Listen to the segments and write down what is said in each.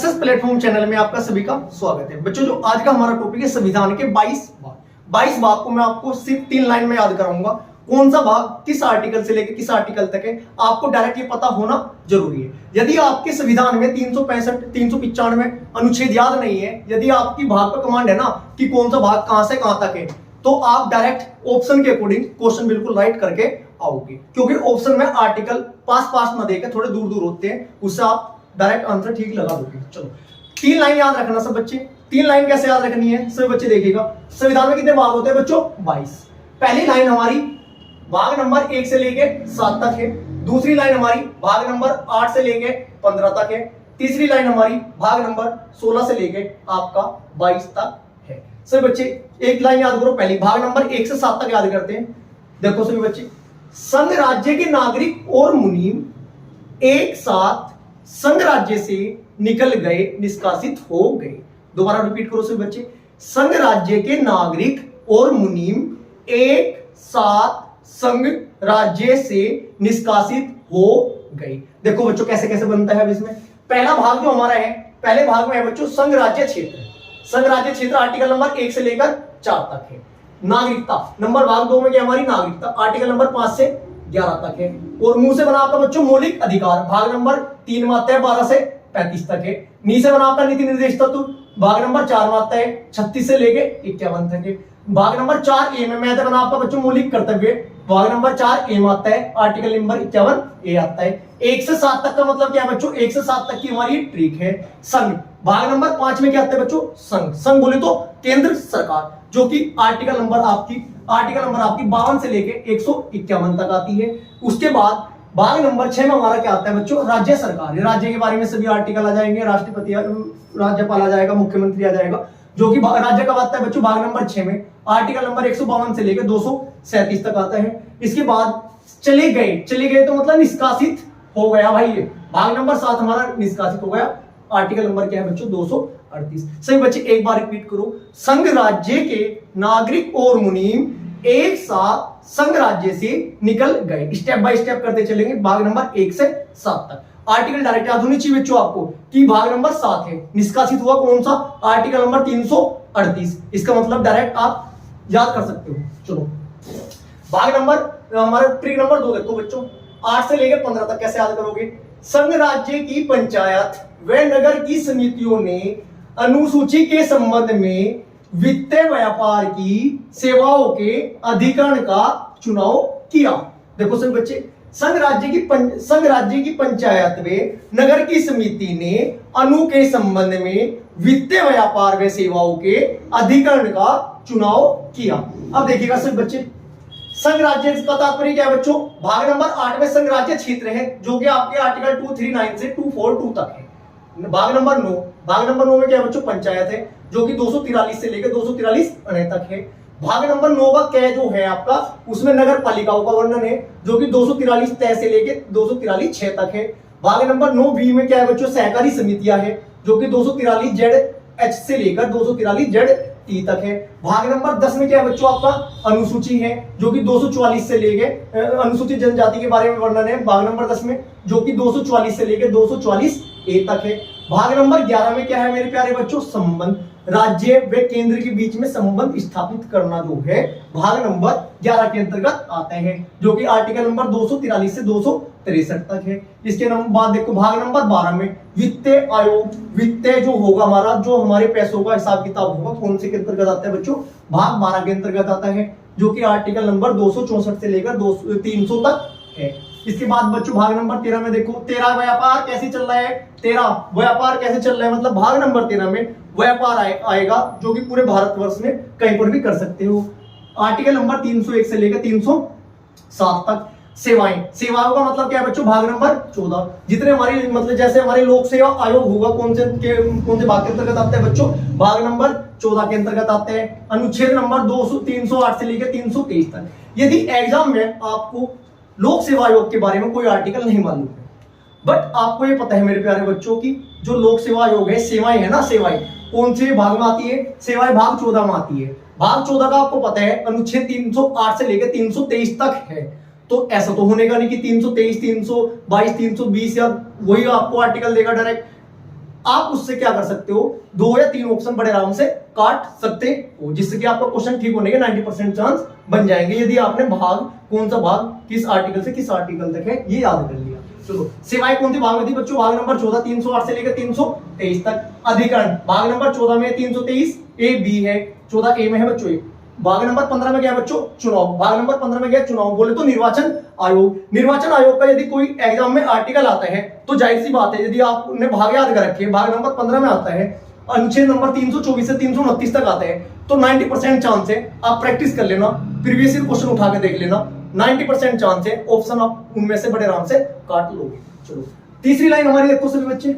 Success platform channel में आपका सभी का स्वागत है। बच्चों, जो आज का हमारा टॉपिक है संविधान के 22 भाग को मैं आपको सिर्फ 3 लाइन में याद कराऊंगा। कौन सा भाग किस आर्टिकल से लेकर किस आर्टिकल तक है, आपको डायरेक्ट ये पता होना जरूरी है। यदि आपके संविधान में 365 395 अनुच्छेद याद नहीं है, यदि आपकी भाग पर कमांड है ना कि कौन सा भाग कहां से कहां तक है, तो आप डायरेक्ट ऑप्शन के अकॉर्डिंग क्वेश्चन बिल्कुल राइट करके आओगे, क्योंकि ऑप्शन में आर्टिकल पास ना देकर थोड़े दूर दूर होते हैं, उससे आप डायरेक्ट आंसर ठीक लगा दोगे। चलो 3 लाइन याद रखना सब बच्चे। 3 लाइन कैसे याद रखनी है सभी बच्चे देखिएगा। संविधान में कितने भाग होते हैं बच्चों? 22। पहली लाइन हमारी भाग नंबर 1 से लेके 7 तक है। दूसरी लाइन हमारी भाग नंबर 8 से लेके 15 तक है। तीसरी लाइन हमारी भाग नंबर 16 से लेके आपका 22 तक है। सभी बच्चे एक लाइन याद करो, पहली भाग नंबर 1 से 7 तक याद करते हैं। देखो सभी बच्चे, संघ राज्य के नागरिक और मुनीम एक साथ संघ राज्य से निकल गए, निष्कासित हो गए। दोबारा रिपीट करो सभी बच्चे, संघ राज्य के नागरिक और मुनीम एक साथ संघ राज्य से निष्कासित हो गए। देखो बच्चों कैसे कैसे बनता है अब इसमें। पहला भाग जो हमारा है, पहले भाग में है बच्चों संघ राज्य क्षेत्र। संघ राज्य क्षेत्र आर्टिकल नंबर 1 से लेकर 4 तक है। नागरिकता नंबर भाग 2 में क्या हमारी नागरिकता आर्टिकल नंबर 5 से 11 तक है। और मुंह से बना आपका बच्चों मौलिक अधिकार भाग नंबर 3 में आता है 12 से 35 तक है। नी से बना आपका नीति निर्देश तत्व भाग नंबर 4 में आता है 36 से लेके 51 तक है। भाग नंबर 4 ए में आता है बना आपका बच्चों मौलिक कर्तव्य भाग नंबर 4 ए में आता है आर्टिकल नंबर 51 ए आता है। 1 से 7 तक का मतलब क्या है बच्चों? 1 से 7 तक की हमारी ट्रिक है। संघ भाग नंबर 5 में क्या आता है बच्चों? संघ। संघ बोले तो केंद्र सरकार, जो कि आर्टिकल नंबर आपकी 52 से लेके 151 तक आती है। उसके बाद भाग नंबर 6 में हमारा क्या आता है बच्चों? राज्य सरकार। राज्य के बारे में सभी आर्टिकल आ जाएंगे, राष्ट्रपति राज्यपाल आ जाएगा, मुख्यमंत्री आ जाएगा, जो कि राज्य का आता है बच्चों भाग नंबर 6 में आर्टिकल नंबर 152 से लेकर 237 तक आता है। इसके बाद चले गए तो मतलब निष्कासित हो गया भाई। ये भाग नंबर 7 हमारा निष्कासित हो गया। आर्टिकल नंबर क्या है बच्चों? 238। सही बच्चे एक बार रिपीट करो, संघ राज्य के नागरिक और मुनीम एक साथ संघ राज्य से निकल गए। स्टेप बाय स्टेप करते चलेंगे भाग नंबर 1 से 7 तक। आर्टिकल डायरेक्ट याद होनी चाहिए बच्चों आपको कि भाग नंबर 7 है। निष्कासित हुआ कौन सा? Article number 338। इसका मतलब डायरेक्ट आप याद कर सकते हो। चलो भाग नंबर हमारा ट्रिक नंबर 2 देखो बच्चों, 8 से लेकर 15 तक कैसे याद करोगे? संघ राज्य की पंचायत व नगर की समितियों ने अनुसूची के संबंध में वित्तीय व्यापार की सेवाओं के अधिकरण का चुनाव किया। देखो सभी बच्चे, संघ राज्य की पंचायत व नगर की समिति ने अनु के संबंध में वित्तीय व्यापार व सेवाओं के अधिकरण का चुनाव किया। अब देखिएगा सभी बच्चे, संघ राज्य का तात्पर्य क्या है बच्चों? भाग नंबर 8 में संघ राज्य क्षेत्र है, जो कि आपके आर्टिकल 239 से 242 तक है। भाग नंबर 9 में क्या है बच्चों? पंचायत है, जो कि 243 से लेकर 243 तक है। भाग नंबर 9 का क्या जो है आपका, उसमें नगर पालिकाओं का वर्णन है, जो कि 243 तय से लेकर 243 6 तक है। भाग नंबर 9 बी में क्या है बच्चों? सहकारी समितियां है, जो कि 243 जेड एच से लेकर 243 जेड टी तक है। भाग नंबर 10 में क्या है बच्चों? आपका अनुसूची है, जो कि 244 से लेके अनुसूचित जनजाति के बारे में वर्णन है भाग नंबर 10 में, जो कि 244 से लेकर 244 ए तक है। भाग नंबर 11 में क्या है मेरे प्यारे बच्चों? संबंध, राज्य व केंद्र के बीच में संबंध स्थापित करना जो है भाग नंबर 11 के अंतर्गत आता है, जो कि आर्टिकल नंबर 243 से 263 तक है। इसके बाद देखो भाग नंबर 12 में वित्तीय आयोग, वित्तीय जो होगा हमारा, जो हमारे पैसों का हिसाब किताब होगा, कौन से के अंतर्गत आता है बच्चों? भाग 12 के अंतर्गत आता है, जो कि आर्टिकल नंबर 264 से लेकर 300 तक है। इसके बाद बच्चों भाग नंबर 13 में देखो, 13 व्यापार कैसे चल रहा है? 13 व्यापार कैसे चल रहा है, मतलब भाग नंबर 13 में व्यापार आएगा, जो कि पूरे भारतवर्ष में कहीं पर भी कर सकते हो। आर्टिकल नंबर 301 से लेकर 307 तक। सेवाओं का मतलब क्या है बच्चों? भाग नंबर 14। जितने हमारी मतलब जैसे हमारे लोक सेवा आयोग होगा, कौन से भाग के अंतर्गत आते हैं बच्चों? भाग नंबर 14 के अंतर्गत आते हैं। अनुच्छेद नंबर 308 से लेकर 323 तक। यदि एग्जाम में आपको लोक सेवा आयोग के बारे में कोई आर्टिकल नहीं मालूम है, बट आपको ये पता है मेरे प्यारे बच्चों की जो लोक सेवा आयोग है, सेवाएं है ना, सेवाएं कौन से भाग में आती है? सेवाएं भाग 14 में आती है। भाग 14 का आपको पता है अनुच्छेद 308 से लेकर 323 तक है। तो ऐसा तो होने का नहीं कि 323, 322, 320 या वही आपको आर्टिकल देगा डायरेक्ट। आप उससे क्या कर सकते हो, 2 या 3 ऑप्शन बड़े आराम से काट सकते हो, जिससे कि आपका क्वेश्चन ठीक होने के 90% चांस बन जाएंगे, यदि आपने भाग, कौन सा भाग किस आर्टिकल से किस आर्टिकल तक है ये याद कर लिया। चलो, सेवाएं कौन सी भाग में थी बच्चों? भाग नंबर 14 308 से लेकर 323 तक। अधिकरण भाग नंबर 14 में 323 ए बी है, 14 ए में है बच्चों। भाग नंबर 15 में क्या है बच्चों? चुनाव। भाग नंबर 15 में क्या है? चुनाव। बोले तो निर्वाचन आयोग। निर्वाचन आयोग का यदि कोई एग्जाम में आर्टिकल आता है तो जाहिर सी बात है, यदि आपने भाग याद कर रखे, भाग नंबर 15 में आता है, अनुच्छेद नंबर 324 से 329 तक आते हैं, तो 90% चांस है, आप प्रैक्टिस कर लेना, प्रीवियस ईयर क्वेश्चन उठा के देख लेना, 90% चांस है ऑप्शन आप उनमें से बड़े आराम से काट लोगे। चलो, तीसरी लाइन हमारी देखो सभी बच्चे,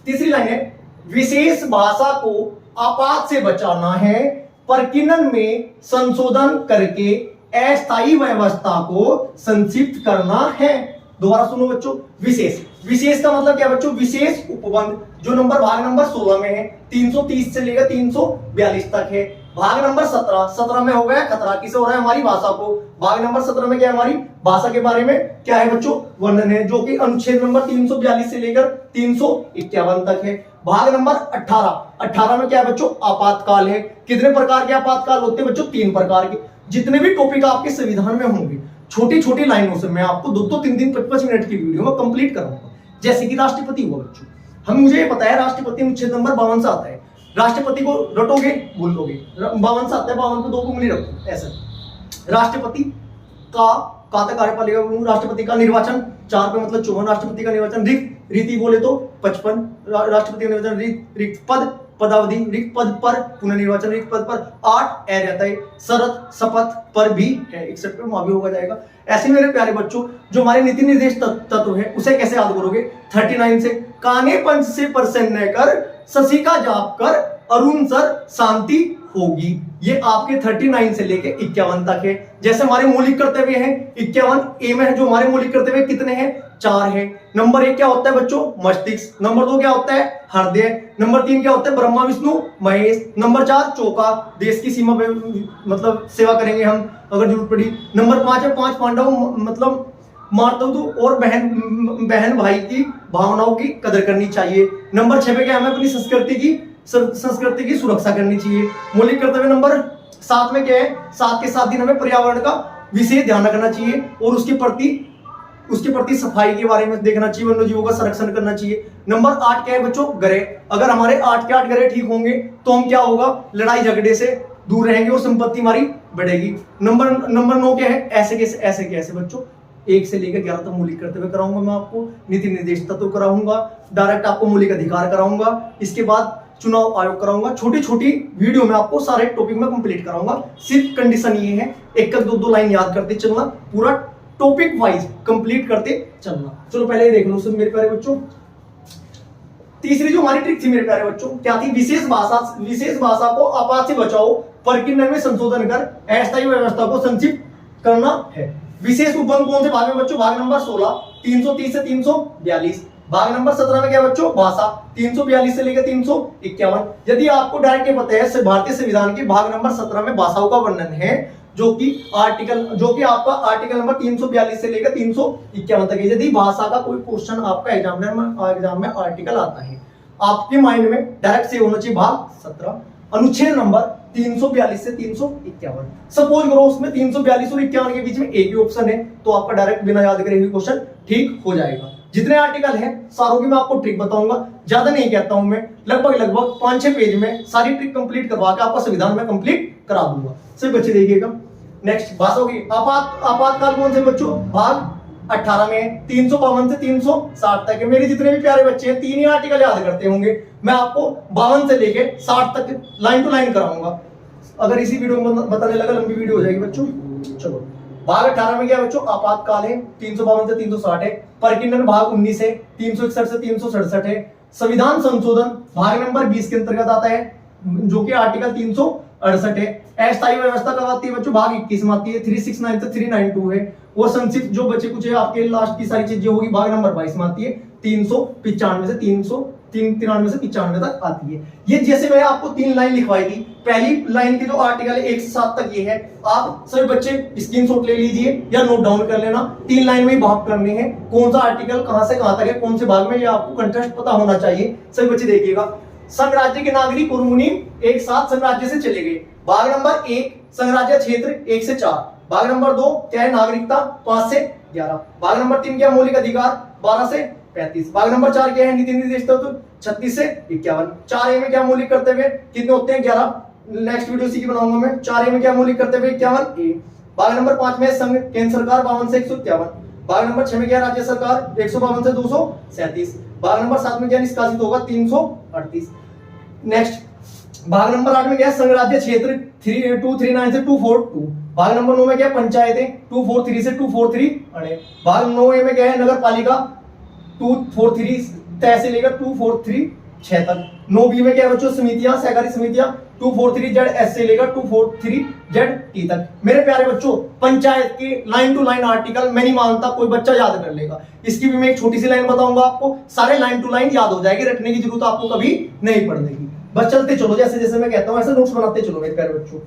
तीसरी लाइन है, विशेष भाषा को आपात से बचाना है, प्रकीर्णन में संशोधन करके अस्थायी व्यवस्था को संक्षिप्त करना है। दोबारा सुनो बच्चों, विशेष, विशेष का मतलब क्या बच्चों? विशेष उपबंध, जो नंबर भाग नंबर 16 में है, 330 से लेकर 342 तक है। भाग नंबर 17 में हो गया खतरा, किसे हो रहा है? हमारी भाषा को। भाग नंबर 17 में क्या है? हमारी भाषा के बारे में क्या है बच्चों? वर्णन है, जो कि अनुच्छेद नंबर 342 से लेकर 351 तक है। भाग नंबर 18 में क्या है बच्चों? आपातकाल है। कितने प्रकार के आपातकाल होते हैं बच्चों? 3 प्रकार के। जितने भी टॉपिक आपके संविधान में होंगे, छोटी छोटी लाइनों से मैं आपको 2-2, 3-3, 5-5 मिनट की वीडियो में कंप्लीट कराऊंगा। जैसे कि राष्ट्रपति हुआ बच्चों, हम मुझे पता है राष्ट्रपति अनुच्छेद नंबर 52 से आता है, राष्ट्रपति को रटोगे बोल लोगे, 52 से आता है, 52 को 2 उंगली रखो ऐसा। राष्ट्रपति का कार्यपालिका, राष्ट्रपति का निर्वाचन 4 पे मतलब 54, राष्ट्रपति का निर्वाचन, रिक्त रीति बोले तो 55, राष्ट्रपति का निर्वाचन, रिक्त पद, पदावधि, रिक्त पद पर पुनर्निर्वाचन, रिक्त पद पर 8 रहता है, शरत शपथ पर भी है, 61 पे वहां भी होगा जाएगा। ऐसे मेरे प्यारे बच्चों, जो हमारे नीति निर्देश तत्व है उसे कैसे याद करोगे? 39 से, काने पंच से प्रसन्न कर, शशि का जाप कर, अरुण सर शांति होगी। ये आपके 39 से लेके 51 तक है। जैसे हमारे मौलिक कर्तव्य हैं 51 ए में है, जो हमारे मौलिक कर्तव्य कितने हैं? 4 है। नंबर 1 क्या होता है बच्चों? मस्तिष्क। नंबर 2 क्या होता है? हृदय। नंबर 3 क्या होता है? ब्रह्मा विष्णु महेश। नंबर 4 चौका, देश की सीमा पे मतलब सेवा करेंगे हम अगर जरूरत पड़ी। नंबर 5 है 5 पांडव, मतलब मातृत्व और बहन भाई की भावनाओं की कदर करनी चाहिए। नंबर 6 पे क्या, हमें अपनी संस्कृति की सुरक्षा करनी चाहिए। मौलिक कर्तव्य नंबर 7 में क्या है? 7 के 7 दिन हमें पर्यावरण का विशेष ध्यान रखना चाहिए और उसके प्रति सफाई के बारे में देखना चाहिए, वन्य जीवों का संरक्षण करना चाहिए। नंबर 8 क्या है बच्चों? ग्रह। अगर हमारे 8 के 8 ग्रह ठीक होंगे तो हम क्या होगा? लड़ाई झगड़े से दूर रहेंगे और संपत्ति हमारी बढ़ेगी। नंबर 9 क्या है? ऐसे कैसे बच्चों? 1 से लेकर 11 तक मौलिक कर्तव्य कराऊंगा मैं आपको, नीति निर्देश तत्व कराऊंगा, डायरेक्ट आपको मौलिक अधिकार कराऊंगा, इसके बाद चुनाव आयोग कराऊंगा। छोटी छोटी वीडियो में आपको सारे टॉपिक में कंप्लीट कराऊंगा। सिर्फ कंडीशन ये है, 1-2 लाइन याद करते चलना, पूरा टॉपिक वाइज कंप्लीट करते चलना। चलो पहले ये देख लो सब मेरे प्यारे बच्चों। तीसरी जो हमारी ट्रिक थी मेरे प्यारे बच्चों क्या थी? विशेष भाषा को आपात से बचाओ, प्रकीर्णन में संशोधन कर अस्थायी व्यवस्था को संक्षिप्त करना है। विशेष उपबंध कौन से भाग में बच्चों? भाग नंबर 16, 330 से 342। भाग नंबर 17 में क्या बच्चों? भाषा, 342 से लेकर 351। यदि आपको डायरेक्ट पता है भारतीय संविधान के भाग नंबर 17 में भाषाओं का वर्णन है, जो कि आपका आर्टिकल नंबर 342 से लेकर 351 तक है। यदि भाषा का कोई क्वेश्चन आपका एग्जाम में आर्टिकल आता है, आपके माइंड में डायरेक्ट से होना चाहिए भाग 17, अनुच्छेद नंबर 342 से 351। सपोज करो उसमें 342 और 51 के बीच में एक ही ऑप्शन है, तो आपका डायरेक्ट बिना याद करे हुए क्वेश्चन ठीक हो जाएगा। जितने आर्टिकल हैं सारों की मैं आपको ट्रिक बताऊंगा, ज्यादा नहीं कहता हूं मैं, लगभग 5-6 पेज में सारी ट्रिक कंप्लीट करवा के आपका संविधान में कंप्लीट करा दूंगा। सभी बच्चे देखिएगा। नेक्स्ट भाषा की आपातकाल कौन से बच्चों? भाग 18 में 352 से 360 तक है। मेरे जितने भी प्यारे बच्चे हैं 3 ही आर्टिकल याद करते होंगे, मैं आपको 52 से लेके 60 तक लाइन टू लाइन कराऊंगा। अगर इसी वीडियो में बताने लगा लंबी वीडियो हो जाएगी बच्चों। चलो भाग 18 में क्या बच्चों? आपातकाल है, 352 से 360 है। प्रकीर्णन भाग 19 है, 361 से 367 है। संविधान संशोधन भाग नंबर 20 के अंतर्गत आता है, जो कि आर्टिकल 368 है। अस्थायी व्यवस्था कब आती है बच्चों? भाग 21 में आती है, 369 से 392 है। और संक्षिप्त जो बच्चे कुछ है आपके लास्ट की सारी चीजें होगी भाग नंबर 22 में आती है, 395 से 93 से 95 तक आती है। ये जैसे मैं आपको 3 लाइन लिखवाई थी, पहली लाइन की जो आर्टिकल है 1 से 7 तक ये है। आप सभी बच्चे स्क्रीनशॉट ले लीजिए या नोट डाउन कर लेना। 3 लाइन में भाग करने हैं, कौन सा आर्टिकल कहां से कहां तक है, कौन से भाग में, ये आपको कंटेस्ट पता होना चाहिए। सभी बच्चे देखिएगा। संघ राज्य के नागरिक और मुनीम एक साथ संघ राज्य से चले गए। भाग नंबर 1 संघ राज्य क्षेत्र 1 से 4। भाग नंबर 2 क्या है, नागरिकता 5 से 11। भाग नंबर 3 क्या, मौलिक अधिकार 12 से 35। भाग नंबर 4 क्या है, नीति निर्देश तत्व 36 से 51। 4A में क्या मौलिक कर्तव्य कितने होते हैं, 11। नेक्स्ट वीडियो इसी की बनाऊंगा मैं। 4A में क्या मौलिक कर्तव्य 51A। भाग नंबर 5 में संघ केंद्र सरकार 52 से 151। भाग नंबर 6 में क्या, राज्य सरकार 152 से 237। भाग नंबर 7 में क्या निष्कासित होगा, 338। नेक्स्ट भाग नंबर 8 में क्या, संघ राज्य क्षेत्र 239 से 242। भाग नंबर 9 में क्या, पंचायतें 243 से 243 अड़े। भाग 9A में क्या है, नगर पालिका 243 तय से लेकर 243 6 तक। 9B में क्या है बच्चों, समितियां, सहकारी समितियां 243Z से लेकर 243Z तक। मेरे प्यारे बच्चों, पंचायत के लाइन टू लाइन आर्टिकल मैं नहीं मानता कोई बच्चा याद कर लेगा। इसकी भी मैं एक छोटी सी लाइन बताऊंगा आपको, सारे लाइन टू लाइन याद हो जाएगी, रटने की जरूरत आपको कभी नहीं पड़ेगी। बस चलते चलो, जैसे जैसे मैं कहता हूं ऐसे नोट्स बनाते चलो मेरे प्यारे बच्चों।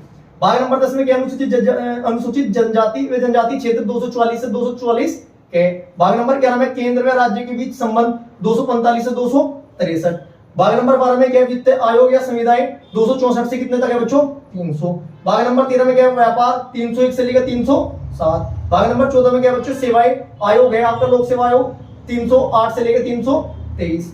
भाग नंबर 10 में क्या, अनुसूचित जनजाति व जनजाति क्षेत्र 244 से 244 के। भाग नंबर 11 में केंद्र व राज्य के बीच संबंध 245 से 263। भाग नंबर 12 में क्या, वित्त आयोग या संविधान 264 से कितने तक है बच्चों, 300। भाग नंबर 13 में क्या, व्यापार 301 से लेकर 307। भाग नंबर 14 में क्या बच्चों, सेवाएं आयोग है आपका, लोक सेवा आयोग 308 से लेकर 323।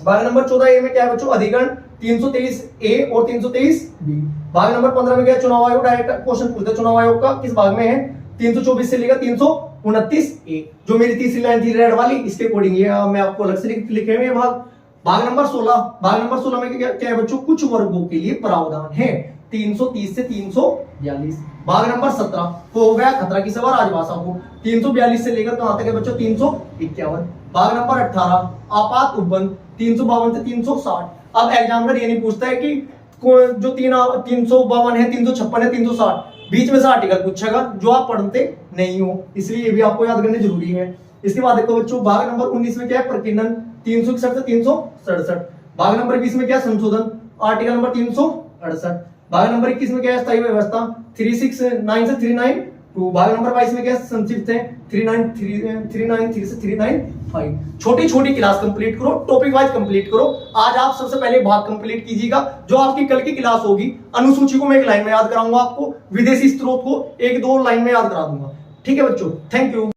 भाग नंबर 14A में क्या है बच्चों, अधिकरण 323A और 323B। भाग नंबर 15 में क्या, चुनाव आयोग, डायरेक्ट क्वेश्चन पूछते हैं चुनाव आयोग का किस भाग में है, 324 से लेकर 329A। जो मेरी तीसरी लाइन थी रेड वाली, इसके अकॉर्डिंग ये मैं आपको अलग से लिखे हुए भाग। भाग नंबर 16, भाग नंबर 16 में क्या है बच्चों, कुछ वर्गों के लिए प्रावधान है 330 से 342। भाग नंबर 17 हो गया खतरा की सवाल राजभाषा को, 342 से लेकर कहां तक है बच्चों, 351। भाग नंबर 18 आपात उपबंध 352 से 360। अब एग्जामिनर ये नहीं पूछता है कि जो 352 है, 356 है, 360, बीच में से आर्टिकल पूछेगा जो आप पढ़ते नहीं हो, इसलिए ये भी आपको याद करना जरूरी है। इसके बाद देखो बच्चों, भाग नंबर 19 में क्या है, प्रकीर्णन 361 से 367। भाग नंबर 20 में क्या, संशोधन आर्टिकल नंबर 368। भाग नंबर 21 में क्या है, स्थायी व्यवस्था 369 से 392। भाग नंबर 22 में क्या है, संक्षिप्त है 393 से 395। छोटी छोटी क्लास कंप्लीट करो, टॉपिक वाइज कंप्लीट करो। आज आप सबसे पहले भाग कंप्लीट कीजिएगा, जो आपकी कल की क्लास होगी अनुसूची को मैं एक लाइन में याद कराऊंगा आपको, विदेशी स्त्रोत को 1-2 लाइन में याद करा दूंगा। ठीक है बच्चों, थैंक यू।